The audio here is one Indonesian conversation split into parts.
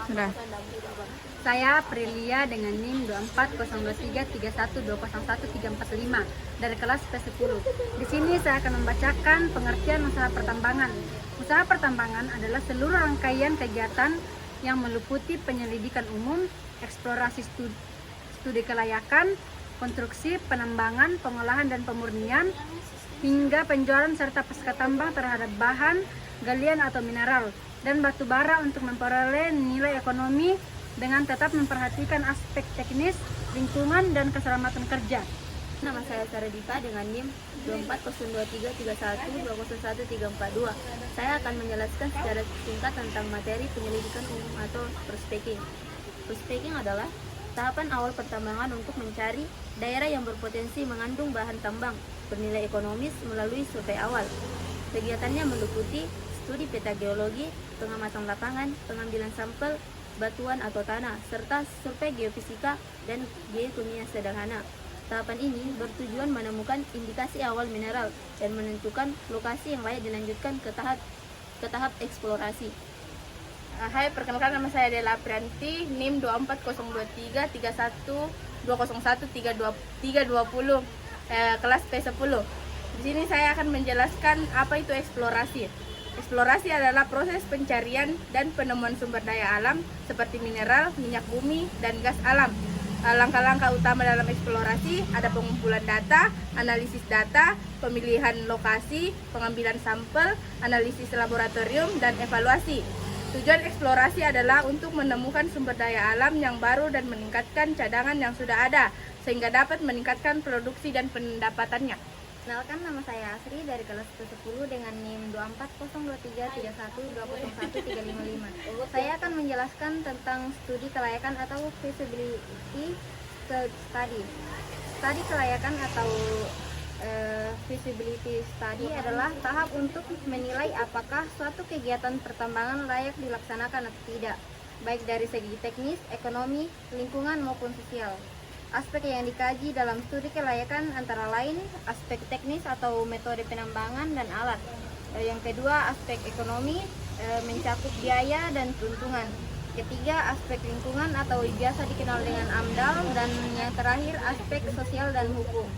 Sudah. Saya Prilia dengan NIM 2402331201345 dari kelas P10. Di sini saya akan membacakan pengertian usaha pertambangan. Usaha pertambangan adalah seluruh rangkaian kegiatan yang meliputi penyelidikan umum, eksplorasi studi kelayakan, konstruksi, penambangan, pengolahan dan pemurnian, hingga penjualan serta pasca tambang terhadap bahan, galian atau mineral, dan batu bara untuk memperoleh nilai ekonomi dengan tetap memperhatikan aspek teknis, lingkungan, dan keselamatan kerja. Nama saya Saradita dengan NIM 2402331201342. Saya akan menjelaskan secara singkat tentang materi penyelidikan umum atau prospecting. Prospecting adalah tahapan awal pertambangan untuk mencari daerah yang berpotensi mengandung bahan tambang bernilai ekonomis melalui survei awal. Kegiatannya meliputi studi peta geologi, pengamatan lapangan, pengambilan sampel batuan atau tanah, serta survei geofisika dan geokimia sederhana. Tahapan ini bertujuan menemukan indikasi awal mineral dan menentukan lokasi yang layak dilanjutkan ke tahap eksplorasi. Hai, perkenalkan nama saya Dela Aprianti, NIM 2403331201320, kelas P10. Di sini saya akan menjelaskan apa itu eksplorasi. Eksplorasi adalah proses pencarian dan penemuan sumber daya alam seperti mineral, minyak bumi, dan gas alam. Langkah-langkah utama dalam eksplorasi ada pengumpulan data, analisis data, pemilihan lokasi, pengambilan sampel, analisis laboratorium, dan evaluasi. Tujuan eksplorasi adalah untuk menemukan sumber daya alam yang baru dan meningkatkan cadangan yang sudah ada, sehingga dapat meningkatkan produksi dan pendapatannya. Kenalkan, nama saya Asri dari kelas ke-10 dengan NIM 2403331201355. Saya akan menjelaskan tentang studi kelayakan atau feasibility study. Studi kelayakan atau feasibility study adalah tahap untuk menilai apakah suatu kegiatan pertambangan layak dilaksanakan atau tidak, baik dari segi teknis, ekonomi, lingkungan maupun sosial. Aspek yang dikaji dalam studi kelayakan antara lain aspek teknis atau metode penambangan dan alat. Yang kedua, aspek ekonomi mencakup biaya dan keuntungan. Ketiga, aspek lingkungan atau biasa dikenal dengan AMDAL, dan yang terakhir aspek sosial dan hukum.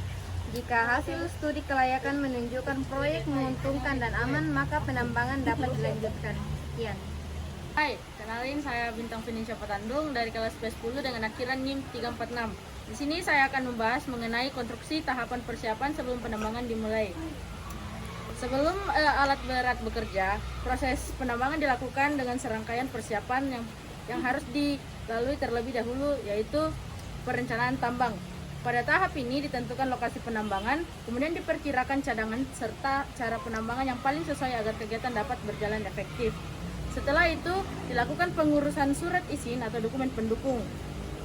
Jika hasil studi kelayakan menunjukkan proyek menguntungkan dan aman, maka penambangan dapat dilanjutkan. Sekian. Hai, kenalin saya Bintang Finisha Patandung dari kelas P10 dengan akhiran NIM 346. Di sini saya akan membahas mengenai konstruksi tahapan persiapan sebelum penambangan dimulai. Sebelum alat berat bekerja, proses penambangan dilakukan dengan serangkaian persiapan yang harus dilalui terlebih dahulu, yaitu perencanaan tambang. Pada tahap ini ditentukan lokasi penambangan, kemudian diperkirakan cadangan serta cara penambangan yang paling sesuai agar kegiatan dapat berjalan efektif. Setelah itu dilakukan pengurusan surat izin atau dokumen pendukung.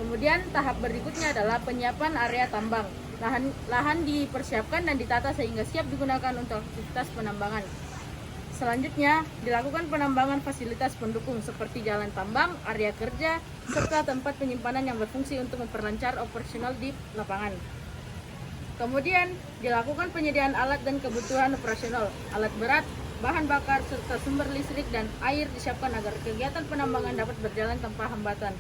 Kemudian tahap berikutnya adalah penyiapan area tambang. Lahan dipersiapkan dan ditata sehingga siap digunakan untuk aktivitas penambangan. Selanjutnya dilakukan penambangan fasilitas pendukung seperti jalan tambang, area kerja, serta tempat penyimpanan yang berfungsi untuk memperlancar operasional di lapangan. Kemudian dilakukan penyediaan alat dan kebutuhan operasional, alat berat, bahan bakar, serta sumber listrik dan air disiapkan agar kegiatan penambangan dapat berjalan tanpa hambatan.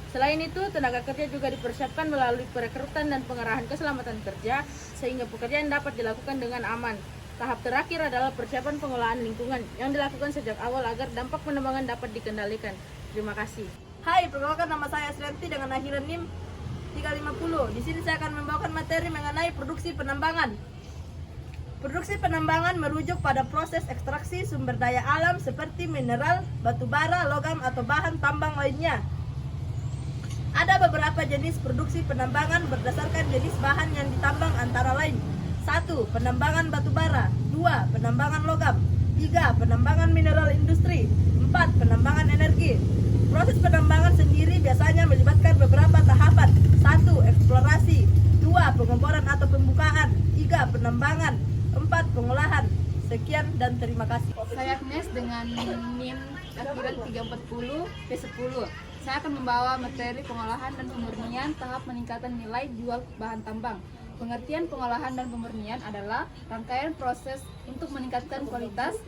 Selain itu, tenaga kerja juga dipersiapkan melalui perekrutan dan pengarahan keselamatan kerja sehingga pekerjaan dapat dilakukan dengan aman. Tahap terakhir adalah persiapan pengolahan lingkungan yang dilakukan sejak awal agar dampak penambangan dapat dikendalikan. Terima kasih. Hai, perkenalkan nama saya Asrianti dengan akhiran NIM 350. Di sini saya akan membawakan materi mengenai produksi penambangan. Produksi penambangan merujuk pada proses ekstraksi sumber daya alam seperti mineral, batu bara, logam atau bahan tambang lainnya. Ada beberapa jenis produksi penambangan berdasarkan jenis bahan yang ditambang antara lain. 1. Penambangan batu bara. 2. Penambangan logam. 3. Penambangan mineral industri. 4. Penambangan energi. Proses penambangan sendiri biasanya melibatkan beberapa tahapan. 1. Eksplorasi. 2. Pengeboran atau pembukaan. 3. Penambangan. 4. Pengolahan. Sekian dan terima kasih. Saya Agnes dengan NIM akhiran 340 P10. Saya akan membawa materi pengolahan dan pemurnian tahap peningkatan nilai jual bahan tambang. Pengertian pengolahan dan pemurnian adalah rangkaian proses untuk meningkatkan kualitas,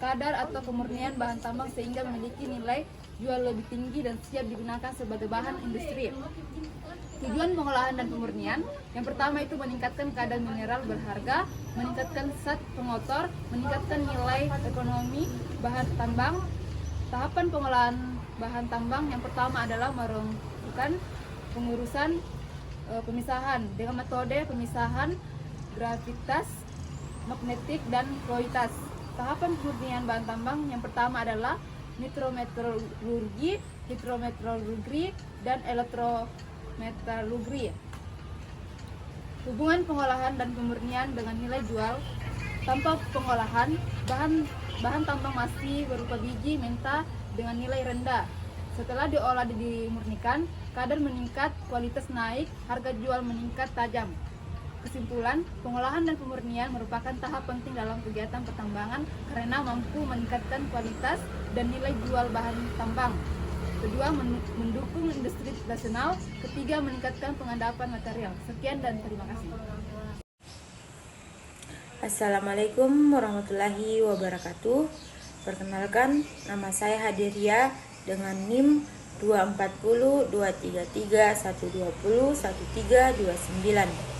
kadar atau pemurnian bahan tambang sehingga memiliki nilai jual lebih tinggi dan siap digunakan sebagai bahan industri. Tujuan pengolahan dan pemurnian, yang pertama itu meningkatkan kadar mineral berharga, meningkatkan zat pengotor, meningkatkan nilai ekonomi bahan tambang. Tahapan pengolahan bahan tambang yang pertama adalah melakukan pengurusan pemisahan dengan metode pemisahan gravitas, magnetik, dan fluiditas. Tahapan pemurnian bahan tambang yang pertama adalah nitrometalurgi, hidrometalurgi, dan elektrometalurgi. Hubungan pengolahan dan pemurnian dengan nilai jual. Tanpa pengolahan, bahan tambang masih berupa biji menta dengan nilai rendah. Setelah diolah dan dimurnikan, kadar meningkat, kualitas naik, harga jual meningkat tajam. Kesimpulan, pengolahan dan pemurnian merupakan tahap penting dalam kegiatan pertambangan karena mampu meningkatkan kualitas dan nilai jual bahan tambang. Kedua, mendukung industri nasional. Ketiga, meningkatkan pengendapan material. Sekian dan terima kasih. Assalamualaikum warahmatullahi wabarakatuh. Perkenalkan, nama saya Hadiria dengan NIM 240 233 120 1329.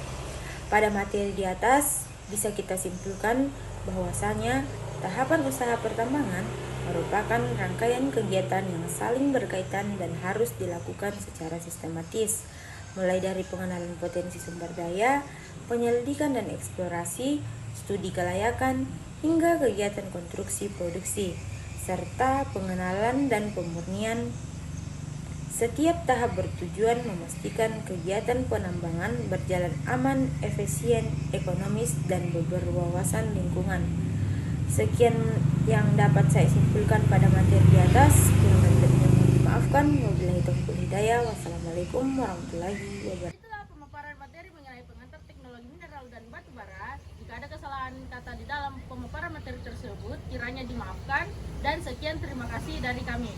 Pada materi di atas, bisa kita simpulkan bahwasanya tahapan usaha pertambangan merupakan rangkaian kegiatan yang saling berkaitan dan harus dilakukan secara sistematis, mulai dari pengenalan potensi sumber daya, penyelidikan dan eksplorasi, studi kelayakan, hingga kegiatan konstruksi produksi, serta pengenalan dan pemurnian. Setiap tahap bertujuan memastikan kegiatan penambangan berjalan aman, efisien, ekonomis, dan berwawasan lingkungan. Sekian yang dapat saya simpulkan pada materi di atas. Kurang lebihnya mohon dimaafkan. Wabillahi taufiq wal hidayah. Wassalamualaikum warahmatullahi wabarakatuh. Itulah pemaparan materi mengenai pengantar teknologi mineral dan batu bara. Jika ada kesalahan kata di dalam pemaparan materi tersebut, kiranya dimaafkan. Dan sekian, terima kasih dari kami.